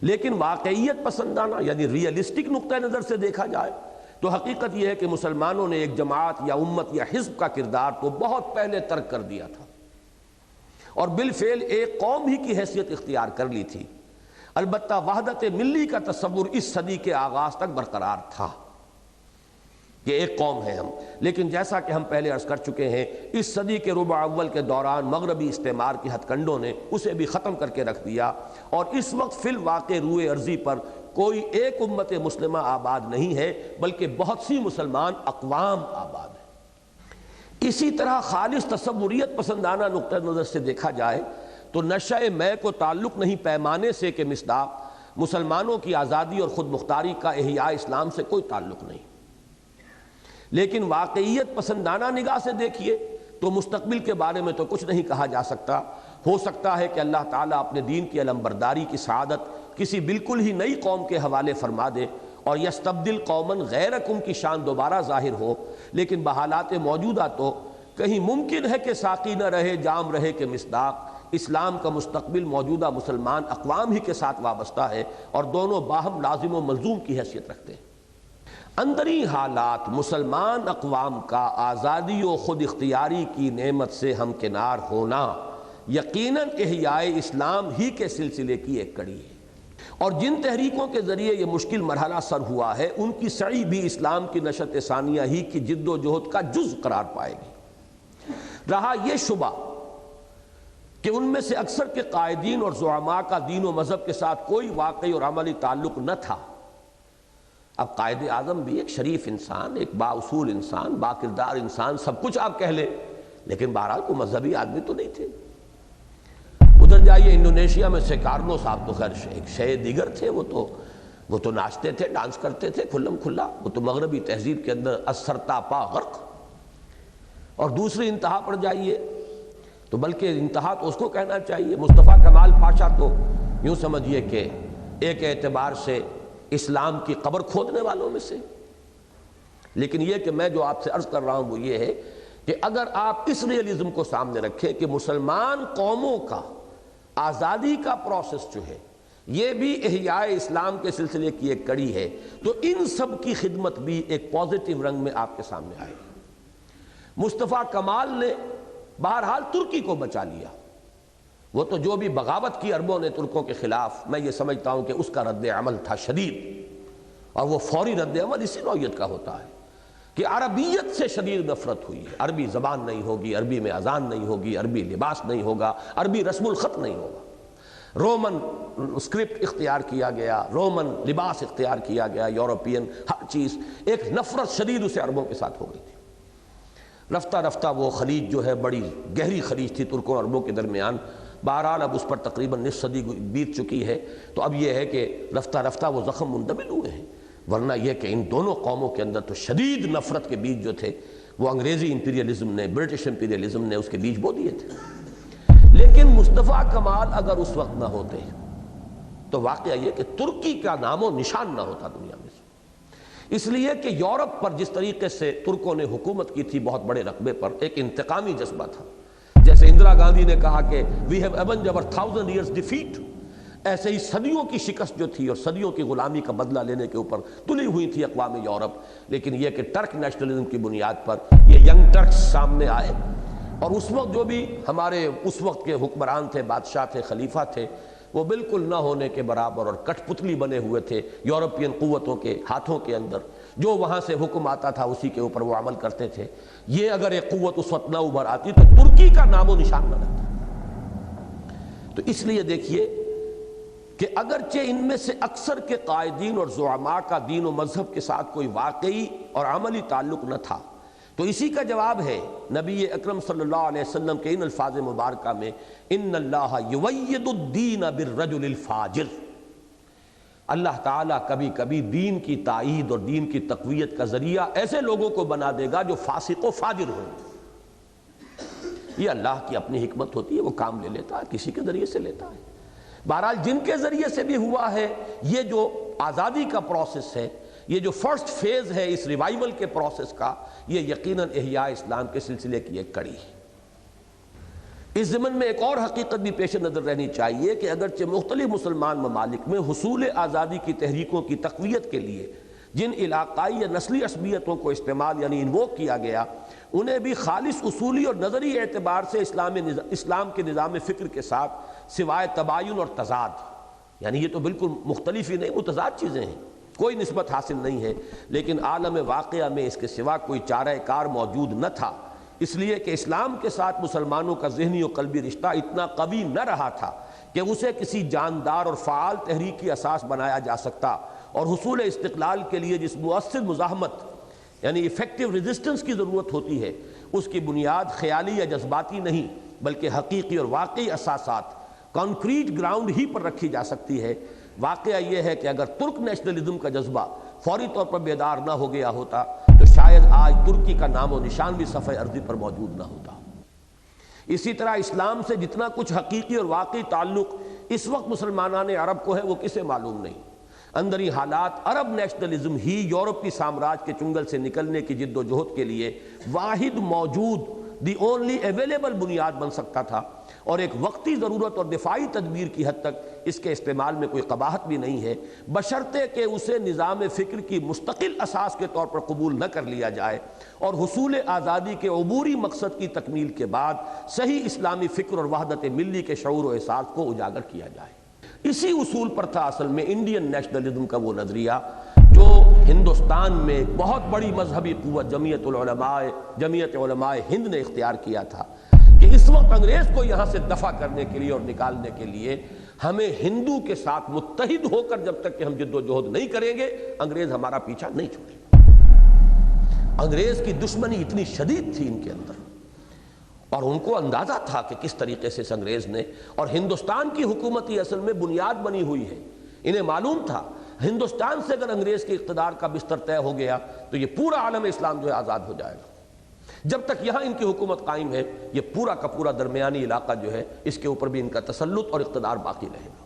لیکن واقعیت پسندانہ یعنی ریئلسٹک نقطہ نظر سے دیکھا جائے تو حقیقت یہ ہے کہ مسلمانوں نے ایک جماعت یا امت یا حزب کا کردار تو بہت پہلے ترک کر دیا تھا اور بالفعل ایک قوم ہی کی حیثیت اختیار کر لی تھی۔ البتہ وحدت ملی کا تصور اس صدی کے آغاز تک برقرار تھا کہ ایک قوم ہے ہم، لیکن جیسا کہ ہم پہلے عرض کر چکے ہیں، اس صدی کے ربع اول کے دوران مغربی استعمار کی ہتھ کنڈوں نے اسے بھی ختم کر کے رکھ دیا، اور اس وقت فی الواقع روئے ارضی پر کوئی ایک امت مسلمہ آباد نہیں ہے، بلکہ بہت سی مسلمان اقوام آباد ہیں۔ اسی طرح خالص تصوریت پسندانہ نقطہ نظر سے دیکھا جائے تو نشأ میں کو تعلق نہیں پیمانے سے کہ مصداق مسلمانوں کی آزادی اور خود مختاری کا احیاء اسلام سے کوئی تعلق نہیں، لیکن واقعیت پسندانہ نگاہ سے دیکھیے تو مستقبل کے بارے میں تو کچھ نہیں کہا جا سکتا۔ ہو سکتا ہے کہ اللہ تعالیٰ اپنے دین کی علمبرداری کی سعادت کسی بالکل ہی نئی قوم کے حوالے فرما دے اور یستبدل قومن غیرکم کی شان دوبارہ ظاہر ہو، لیکن بحالات موجودہ تو کہیں ممکن ہے کہ ساقی نہ رہے جام رہے کہ مصداق اسلام کا مستقبل موجودہ مسلمان اقوام ہی کے ساتھ وابستہ ہے اور دونوں باہم لازم و ملزوم کی حیثیت رکھتے ہیں۔ اندری حالات مسلمان اقوام کا آزادی و خود اختیاری کی نعمت سے ہمکنار ہونا یقیناً احیاء اسلام ہی کے سلسلے کی ایک کڑی ہے، اور جن تحریکوں کے ذریعے یہ مشکل مرحلہ سر ہوا ہے ان کی سعی بھی اسلام کی نشأت ثانیہ ہی کی جد و جہد کا جز قرار پائے گی۔ رہا یہ شبہ کہ ان میں سے اکثر کے قائدین اور زعماء کا دین و مذہب کے ساتھ کوئی واقعی اور عملی تعلق نہ تھا۔ اب قائد اعظم بھی ایک شریف انسان، ایک بااصول انسان، با کردار انسان، سب کچھ آپ کہہ لیں، لیکن بہرحال کوئی مذہبی آدمی تو نہیں تھے۔ ادھر جائیے انڈونیشیا میں سیکارنو صاحب تو خیر ایک شے دیگر تھے، وہ تو ناچتے تھے، ڈانس کرتے تھے کھلم کھلا، وہ تو مغربی تہذیب کے اندر اثرتا پا غرق۔ اور دوسری انتہا پر جائیے تو بلکہ انتہا تو اس کو کہنا چاہیے، مصطفیٰ کمال پاشا تو یوں سمجھیے کہ ایک اعتبار سے اسلام کی قبر کھودنے والوں میں سے۔ لیکن یہ کہ میں جو آپ سے عرض کر رہا ہوں وہ یہ ہے کہ اگر آپ اس ریئلزم کو سامنے رکھیں کہ مسلمان قوموں کا آزادی کا پروسیس جو ہے یہ بھی احیاء اسلام کے سلسلے کی ایک کڑی ہے، تو ان سب کی خدمت بھی ایک پازیٹیو رنگ میں آپ کے سامنے آئے گی۔ مصطفیٰ کمال نے بہرحال ترکی کو بچا لیا، وہ تو جو بھی بغاوت کی عربوں نے ترکوں کے خلاف، میں یہ سمجھتا ہوں کہ اس کا رد عمل تھا شدید، اور وہ فوری رد عمل اسی نوعیت کا ہوتا ہے کہ عربیت سے شدید نفرت ہوئی ہے۔ عربی زبان نہیں ہوگی، عربی میں اذان نہیں ہوگی، عربی لباس نہیں ہوگا، عربی رسم الخط نہیں ہوگا، رومن اسکرپٹ اختیار کیا گیا، رومن لباس اختیار کیا گیا، یورپین ہر چیز، ایک نفرت شدید اسے عربوں کے ساتھ ہو گئی تھی۔ رفتہ رفتہ وہ خلیج جو ہے بڑی گہری خلیج تھی ترکوں اور عربوں کے درمیان، بہرحال اب اس پر تقریباً نصف صدی بیت چکی ہے، تو اب یہ ہے کہ رفتہ رفتہ وہ زخم مندمل ہوئے ہیں، ورنہ یہ کہ ان دونوں قوموں کے اندر تو شدید نفرت کے بیج جو تھے وہ انگریزی امپیریلزم نے، برٹش امپیریلزم نے اس کے بیج بو دیے تھے۔ لیکن مصطفیٰ کمال اگر اس وقت نہ ہوتے تو واقعہ یہ کہ ترکی کا نام و نشان نہ ہوتا دنیا میں سے، اس لیے کہ یورپ پر جس طریقے سے ترکوں نے حکومت کی تھی بہت بڑے رقبے پر، ایک انتقامی جذبہ تھا، جیسے اندرا گاندھی نے کہا کہ we have avenged our 1000 years defeat، ایسے ہی صدیوں کی شکست جو تھی اور صدیوں کی غلامی کا بدلہ لینے کے اوپر تلی ہوئی تھی اقوام یورپ، لیکن یہ کہ ٹرک نیشنلزم کی بنیاد پر یہ ینگ ٹرکس سامنے آئے، اور اس وقت جو بھی ہمارے اس وقت کے حکمران تھے، بادشاہ تھے، خلیفہ تھے، وہ بالکل نہ ہونے کے برابر اور کٹ پتلی بنے ہوئے تھے یورپین قوتوں کے ہاتھوں کے اندر، جو وہاں سے حکم آتا تھا اسی کے اوپر وہ عمل کرتے تھے۔ یہ اگر ایک قوت اس وقت نہ ابھر آتی تو ترکی کا نام و نشان نہ رہتا۔ تو اس لیے دیکھیے کہ اگرچہ ان میں سے اکثر کے قائدین اور زعماء کا دین و مذہب کے ساتھ کوئی واقعی اور عملی تعلق نہ تھا، تو اسی کا جواب ہے نبی اکرم صلی اللہ علیہ وسلم کے ان الفاظ مبارکہ میں، ان اللہ یوید الدین بالرجل الفاجر، اللہ تعالیٰ کبھی کبھی دین کی تائید اور دین کی تقویت کا ذریعہ ایسے لوگوں کو بنا دے گا جو فاسق و فاجر ہوں۔ یہ اللہ کی اپنی حکمت ہوتی ہے، وہ کام لے لیتا ہے، کسی کے ذریعے سے لیتا ہے۔ بہرحال جن کے ذریعے سے بھی ہوا ہے، یہ جو آزادی کا پروسیس ہے، یہ جو فرسٹ فیز ہے اس ریوائیول کے پروسیس کا، یہ یقیناً احیاء اسلام کے سلسلے کی ایک کڑی ہے۔ اس ضمن میں ایک اور حقیقت بھی پیش نظر رہنی چاہیے کہ اگرچہ مختلف مسلمان ممالک میں حصول آزادی کی تحریکوں کی تقویت کے لیے جن علاقائی یا نسلی عصبیتوں کو استعمال یعنی انووک کیا گیا، انہیں بھی خالص اصولی اور نظری اعتبار سے اسلام کے نظام فکر کے ساتھ سوائے تباین اور تضاد، یعنی یہ تو بالکل مختلف ہی نہیں، متضاد چیزیں ہیں، کوئی نسبت حاصل نہیں ہے، لیکن عالم واقعہ میں اس کے سوا کوئی چارہ کار موجود نہ تھا، اس لیے کہ اسلام کے ساتھ مسلمانوں کا ذہنی و قلبی رشتہ اتنا قوی نہ رہا تھا کہ اسے کسی جاندار اور فعال تحریک کی اساس بنایا جا سکتا، اور حصول استقلال کے لیے جس مؤثر مزاحمت یعنی ایفیکٹو ریزسٹنس کی ضرورت ہوتی ہے، اس کی بنیاد خیالی یا جذباتی نہیں بلکہ حقیقی اور واقعی اساسات، کانکریٹ گراؤنڈ ہی پر رکھی جا سکتی ہے۔ واقعہ یہ ہے کہ اگر ترک نیشنلزم کا جذبہ فوری طور پر بیدار نہ ہو گیا ہوتا تو شاید آج ترکی کا نام و نشان بھی صفحہ ارضی پر موجود نہ ہوتا۔ اسی طرح اسلام سے جتنا کچھ حقیقی اور واقعی تعلق اس وقت مسلمانان عرب کو ہے، وہ کسے معلوم نہیں۔ اندری حالات عرب نیشنلزم ہی یورپی سامراج کے چنگل سے نکلنے کی جد و جہد کے لیے واحد موجود دی اونلی اویلیبل بنیاد بن سکتا تھا، اور ایک وقتی ضرورت اور دفاعی تدبیر کی حد تک اس کے استعمال میں کوئی قباحت بھی نہیں ہے، بشرطے کہ اسے نظام فکر کی مستقل اساس کے طور پر قبول نہ کر لیا جائے، اور حصول آزادی کے عبوری مقصد کی تکمیل کے بعد صحیح اسلامی فکر اور وحدت ملی کے شعور و احساس کو اجاگر کیا جائے۔ اسی اصول پر تھا اصل میں انڈین نیشنلزم کا وہ نظریہ جو ہندوستان میں ایک بہت بڑی مذہبی قوت جمعیت علماء ہند نے اختیار کیا تھا کہ اس وقت انگریز کو یہاں سے دفع کرنے کے لیے اور نکالنے کے لیے ہمیں ہندو کے ساتھ متحد ہو کر جب تک کہ ہم جد و جہد نہیں کریں گے، انگریز ہمارا پیچھا نہیں چھوڑے گا۔ انگریز کی دشمنی اتنی شدید تھی ان کے اندر، اور ان کو اندازہ تھا کہ کس طریقے سے اس انگریز نے، اور ہندوستان کی حکومتی اصل میں بنیاد بنی ہوئی ہے، انہیں معلوم تھا ہندوستان سے اگر انگریز کے اقتدار کا بستر طے ہو گیا تو یہ پورا عالم اسلام جو ہے آزاد ہو جائے گا۔ جب تک یہاں ان کی حکومت قائم ہے، یہ پورا کا پورا درمیانی علاقہ جو ہے اس کے اوپر بھی ان کا تسلط اور اقتدار باقی رہے گا۔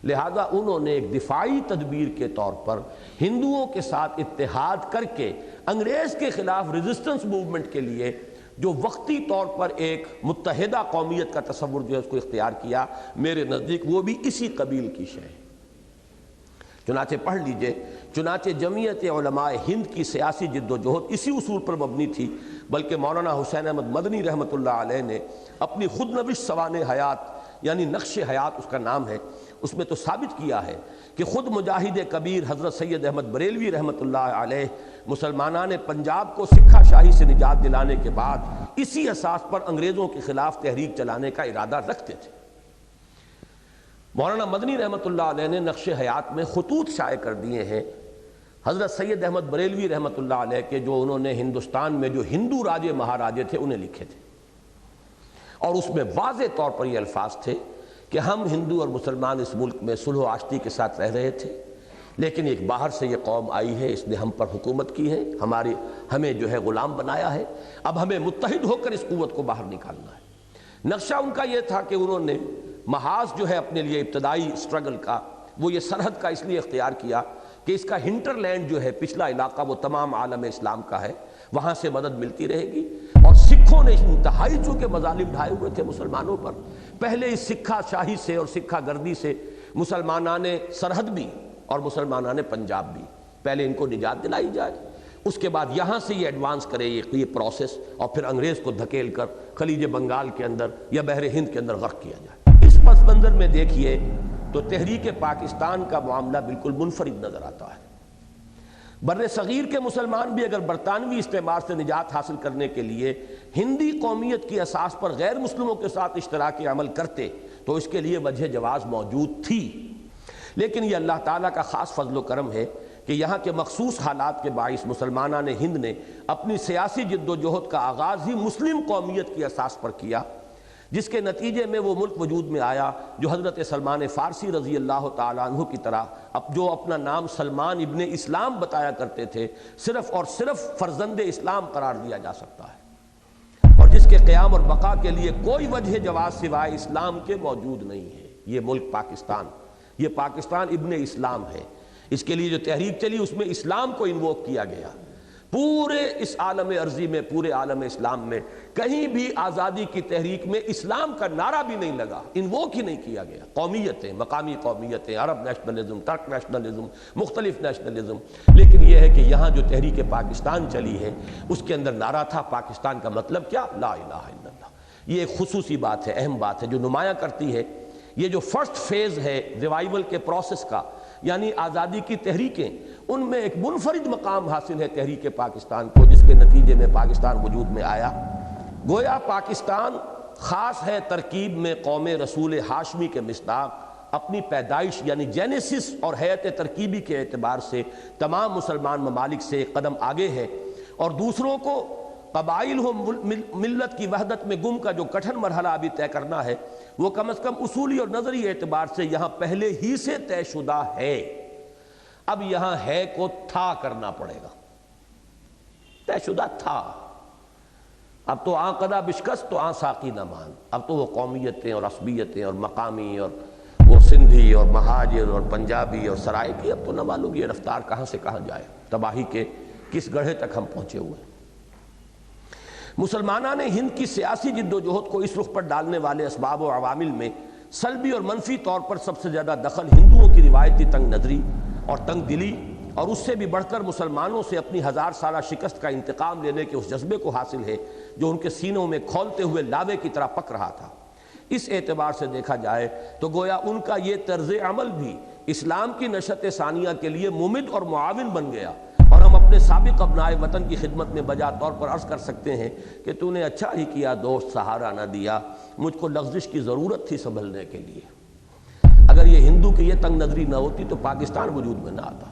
لہذا انہوں نے ایک دفاعی تدبیر کے طور پر ہندوؤں کے ساتھ اتحاد کر کے انگریز کے خلاف ریزسٹنس موومنٹ کے لیے جو وقتی طور پر ایک متحدہ قومیت کا تصور جو ہے اس کو اختیار کیا، میرے نزدیک وہ بھی اسی قبیل کی شے ہے۔ چنانچہ پڑھ لیجئے، چنانچہ جمعیت علماء ہند کی سیاسی جد و جہد اسی اصول پر مبنی تھی، بلکہ مولانا حسین احمد مدنی رحمۃ اللہ علیہ نے اپنی خود نوش سوانح حیات یعنی نقش حیات اس کا نام ہے، اس میں تو ثابت کیا ہے کہ خود مجاہد کبیر حضرت سید احمد بریلوی رحمۃ اللہ علیہ مسلمانان پنجاب کو سکھا شاہی سے نجات دلانے کے بعد اسی اساس پر انگریزوں کے خلاف تحریک چلانے کا ارادہ رکھتے تھے۔ مولانا مدنی رحمۃ اللہ علیہ نے نقش حیات میں خطوط شائع کر دیے ہیں حضرت سید احمد بریلوی رحمۃ اللہ علیہ کے، جو انہوں نے ہندوستان میں جو ہندو راجے مہاراجے تھے انہیں لکھے تھے، اور اس میں واضح طور پر یہ الفاظ تھے کہ ہم ہندو اور مسلمان اس ملک میں صلح و آشتی کے ساتھ رہ رہے تھے، لیکن ایک باہر سے یہ قوم آئی ہے، اس نے ہم پر حکومت کی ہے، ہمیں جو ہے غلام بنایا ہے، اب ہمیں متحد ہو کر اس قوت کو باہر نکالنا ہے۔ نقشہ ان کا یہ تھا کہ انہوں نے محاذ جو ہے اپنے لیے ابتدائی اسٹرگل کا، وہ یہ سرحد کا اس لیے اختیار کیا کہ اس کا ہنٹر لینڈ جو ہے پچھلا علاقہ وہ تمام عالم اسلام کا ہے، وہاں سے مدد ملتی رہے گی، اور سکھوں نے انتہائی چونکہ مظالم ڈھائے ہوئے تھے مسلمانوں پر، پہلے اس سکھا شاہی سے اور سکھا گردی سے مسلمانان سرحد بھی اور مسلمانان پنجاب بھی، پہلے ان کو نجات دلائی جائے، اس کے بعد یہاں سے یہ ایڈوانس کرے یہ پروسیس، اور پھر انگریز کو دھکیل کر خلیج بنگال کے اندر یا بحر ہند کے اندر غرق کیا جائے۔ اس پس منظر میں دیکھیے تو تحریک پاکستان کا معاملہ بالکل منفرد نظر آتا ہے۔ بر صغیر کے مسلمان بھی اگر برطانوی استعمار سے نجات حاصل کرنے کے لیے ہندی قومیت کی اساس پر غیر مسلموں کے ساتھ اشتراکی عمل کرتے تو اس کے لیے وجہ جواز موجود تھی، لیکن یہ اللہ تعالیٰ کا خاص فضل و کرم ہے کہ یہاں کے مخصوص حالات کے باعث مسلمانان ہند نے اپنی سیاسی جد و جہد کا آغاز ہی مسلم قومیت کی اساس پر کیا، جس کے نتیجے میں وہ ملک وجود میں آیا جو حضرت سلمان فارسی رضی اللہ تعالیٰ عنہ کی طرح جو اپنا نام سلمان ابن اسلام بتایا کرتے تھے، صرف اور صرف فرزند اسلام قرار دیا جا سکتا ہے، اور جس کے قیام اور بقا کے لیے کوئی وجہ جواز سوائے اسلام کے موجود نہیں ہے۔ یہ ملک پاکستان، یہ پاکستان ابن اسلام ہے۔ اس کے لیے جو تحریک چلی اس میں اسلام کو انووک کیا گیا۔ پورے اس عالم ارضی میں، پورے عالم اسلام میں کہیں بھی آزادی کی تحریک میں اسلام کا نعرہ بھی نہیں لگا، انووک ہی نہیں کیا گیا۔ قومیتیں، مقامی قومیتیں، عرب نیشنلزم، ترک نیشنلزم، مختلف نیشنلزم، لیکن یہ ہے کہ یہاں جو تحریک پاکستان چلی ہے اس کے اندر نعرہ تھا پاکستان کا مطلب کیا؟ لا الہ الا اللہ۔ یہ ایک خصوصی بات ہے، اہم بات ہے جو نمایاں کرتی ہے یہ جو فرسٹ فیز ہے ریوائول کے پروسیس کا، یعنی آزادی کی تحریکیں، ان میں ایک منفرد مقام حاصل ہے تحریک پاکستان کو، جس کے نتیجے میں پاکستان وجود میں آیا۔ گویا پاکستان خاص ہے ترکیب میں قوم رسول ہاشمی کے مصداق، اپنی پیدائش یعنی جینیسس اور حیت ترکیبی کے اعتبار سے تمام مسلمان ممالک سے ایک قدم آگے ہے، اور دوسروں کو قبائل ہو ملت کی وحدت میں گم کا جو کٹھن مرحلہ ابھی طے کرنا ہے وہ کم از کم اصولی اور نظری اعتبار سے یہاں پہلے ہی سے طے شدہ ہے۔ اب یہاں ہے کو تھا کرنا پڑے گا، طے شدہ تھا۔ اب تو آن قضا بشکست تو آن ساقی نہ مان، اب تو وہ قومیتیں اور عصبیتیں اور مقامی اور وہ سندھی اور مہاجر اور پنجابی اور سرائکی، اب تو نہ معلوم یہ رفتار کہاں سے کہاں جائے، تباہی کے کس گڑھے تک ہم پہنچے ہوئے ہیں۔ مسلمانان ہند کی سیاسی جد و جہد کو اس رخ پر ڈالنے والے اسباب و عوامل میں سلبی اور منفی طور پر سب سے زیادہ دخل ہندوؤں کی روایتی تنگ نظری اور تنگ دلی، اور اس سے بھی بڑھ کر مسلمانوں سے اپنی 1000 سالہ شکست کا انتقام لینے کے اس جذبے کو حاصل ہے جو ان کے سینوں میں کھولتے ہوئے لاوے کی طرح پک رہا تھا۔ اس اعتبار سے دیکھا جائے تو گویا ان کا یہ طرز عمل بھی اسلام کی نشأت ثانیہ کے لیے ممد اور معاون بن گیا، اور ہم اپنے سابق ابنائے وطن کی خدمت میں بجا طور پر عرض کر سکتے ہیں کہ تو نے اچھا ہی کیا دوست سہارا نہ دیا، مجھ کو لغزش کی ضرورت تھی سنبھلنے کے لیے۔ اگر یہ ہندو کی یہ تنگ نظری نہ ہوتی تو پاکستان وجود میں نہ آتا،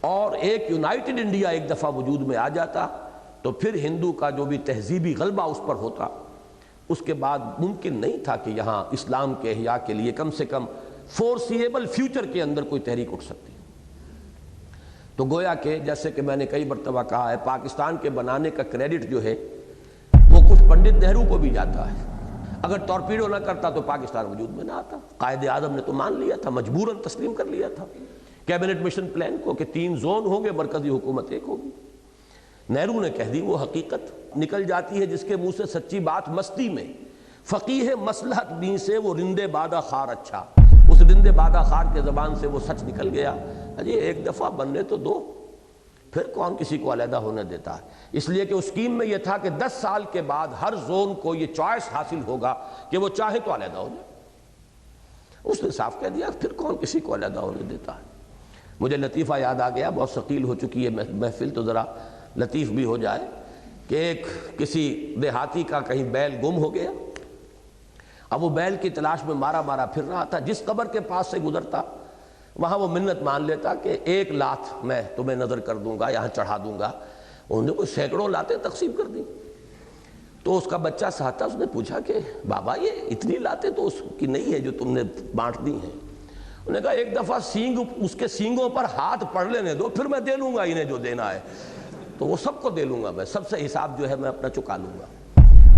اور ایک یونائٹڈ انڈیا ایک دفعہ وجود میں آ جاتا تو پھر ہندو کا جو بھی تہذیبی غلبہ اس پر ہوتا، اس کے بعد ممکن نہیں تھا کہ یہاں اسلام کے احیاء کے لیے کم سے کم فورسیبل فیوچر کے اندر کوئی تحریک اٹھ سکتی۔ تو گویا کہ جیسے کہ میں نے کئی مرتبہ کہا ہے، پاکستان کے بنانے کا کریڈٹ جو ہے وہ کچھ پنڈت نہرو کو بھی جاتا ہے۔ اگر ٹورپیڈو نہ کرتا تو پاکستان وجود میں نہ آتا۔ قائد اعظم نے تو مان لیا تھا، مجبوراً تسلیم کر لیا تھا کیبنٹ مشن پلان کو کہ 3 زون ہوں گے، مرکزی حکومت ایک ہوگی۔ نہرو نے کہہ دی وہ حقیقت نکل جاتی ہے جس کے منہ سے سچی بات مستی میں، فقیہ مصلحت بھی سے وہ رندے بادہ خار اچھا، اس رندے بادہ خار کے زبان سے وہ سچ نکل گیا۔ اجی ایک دفعہ بننے تو دو، پھر کون کسی کو علیحدہ ہونے دیتا ہے۔ اس لیے کہ اس اسکیم میں یہ تھا کہ 10 سال کے بعد ہر زون کو یہ چوائس حاصل ہوگا کہ وہ چاہے تو علیحدہ ہو جائے۔ اس نے صاف کہہ دیا پھر کون کسی کو علیحدہ ہونے دیتا ہے۔ مجھے لطیفہ یاد آ گیا، بہت ثقیل ہو چکی ہے محفل تو ذرا لطیف بھی ہو جائے، کہ ایک کسی دیہاتی کا کہیں بیل گم ہو گیا، اب وہ بیل کی تلاش میں مارا مارا پھر رہا تھا، جس قبر کے پاس سے گزرتا وہاں وہ منت مان لیتا کہ 1 لات میں تمہیں نظر کر دوں گا، یہاں چڑھا دوں گا۔ انہوں نے کوئی سینکڑوں لاتیں تقسیم کر دی۔ تو اس کا بچہ ساتھ تھا، اس نے پوچھا کہ بابا یہ اتنی لاتیں تو اس کی نہیں ہے جو تم نے بانٹ دی ہیں۔ انہوں نے کہا ایک دفعہ اس کے سینگوں پر ہاتھ پڑ لینے دو، پھر میں دے لوں گا انہیں جو دینا ہے، تو وہ سب کو دے لوں گا، میں سب سے حساب جو ہے میں اپنا چکا لوں گا۔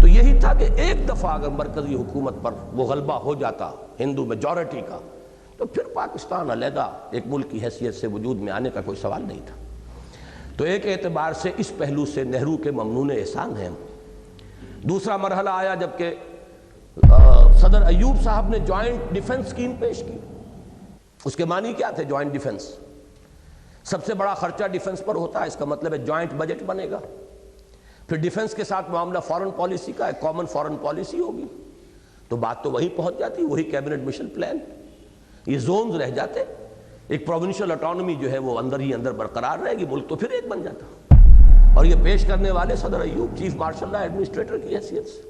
تو یہی تھا کہ ایک دفعہ اگر مرکزی حکومت پر وہ غلبہ ہو جاتا ہندو میجورٹی کا تو پھر پاکستان علیحدہ ایک ملک کی حیثیت سے وجود میں آنے کا کوئی سوال نہیں تھا۔ تو ایک اعتبار سے اس پہلو سے نہرو کے ممنون احسان ہیں۔ دوسرا مرحلہ آیا جبکہ صدر ایوب صاحب نے جوائنٹ ڈیفنس اسکیم پیش کی۔ اس کے معنی کیا تھے جوائنٹ ڈیفنس؟ سب سے بڑا خرچہ ڈیفنس پر ہوتا ہے، اس کا مطلب ہے جوائنٹ بجٹ بنے گا، پھر ڈیفنس کے ساتھ معاملہ فارن پالیسی کا ہے، کامن فارن پالیسی ہوگی، تو بات تو وہی پہنچ جاتی، وہی کیبنٹ مشن پلان۔ یہ زونز رہ جاتے، ایک پروونشل اٹانومی جو ہے وہ اندر ہی اندر برقرار رہے گی، ملک تو پھر ایک بن جاتا۔ اور یہ پیش کرنے والے صدر ایوب چیف مارشل ایڈمنسٹریٹر کی حیثیت سے،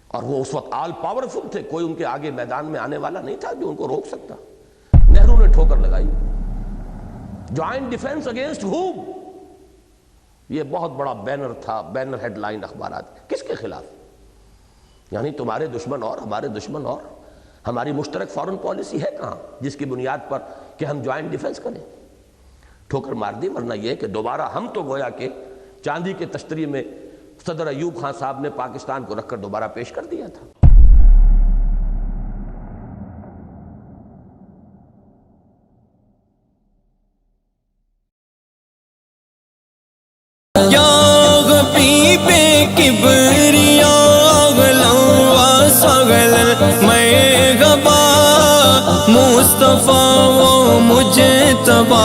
اور وہ اس وقت آل پاورفل تھے، کوئی ان کے آگے میدان میں آنے والا نہیں تھا جو ان کو روک سکتا۔ نہرو نے ٹھوکر لگائی، جوائنٹ ڈیفنس اگینسٹ ہوم؟ یہ بہت بڑا بینر تھا، بینر ہیڈ لائن اخبارات. کس کے خلاف؟ یعنی تمہارے دشمن اور ہمارے دشمن اور ہماری مشترک فارن پالیسی ہے کہاں جس کی بنیاد پر کہ ہم جوائنٹ ڈیفنس کریں؟ ٹھوکر مار دی. ورنہ یہ کہ دوبارہ ہم تو گویا کہ چاندی کے تشتری میں صدر ایوب خان صاحب نے پاکستان کو رکھ کر دوبارہ پیش کر دیا تھا. کبریا غلوا سغل میں غبا مصطفیٰ و مجتبی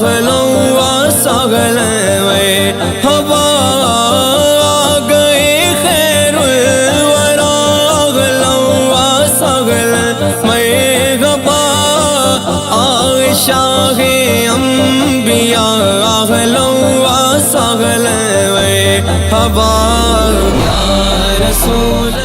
غلوا سغل میں ہوا گئے خیر الورا غلوا سغل میں غبا شاہ انبیاء غلوا سغل میں ہوا یا رسول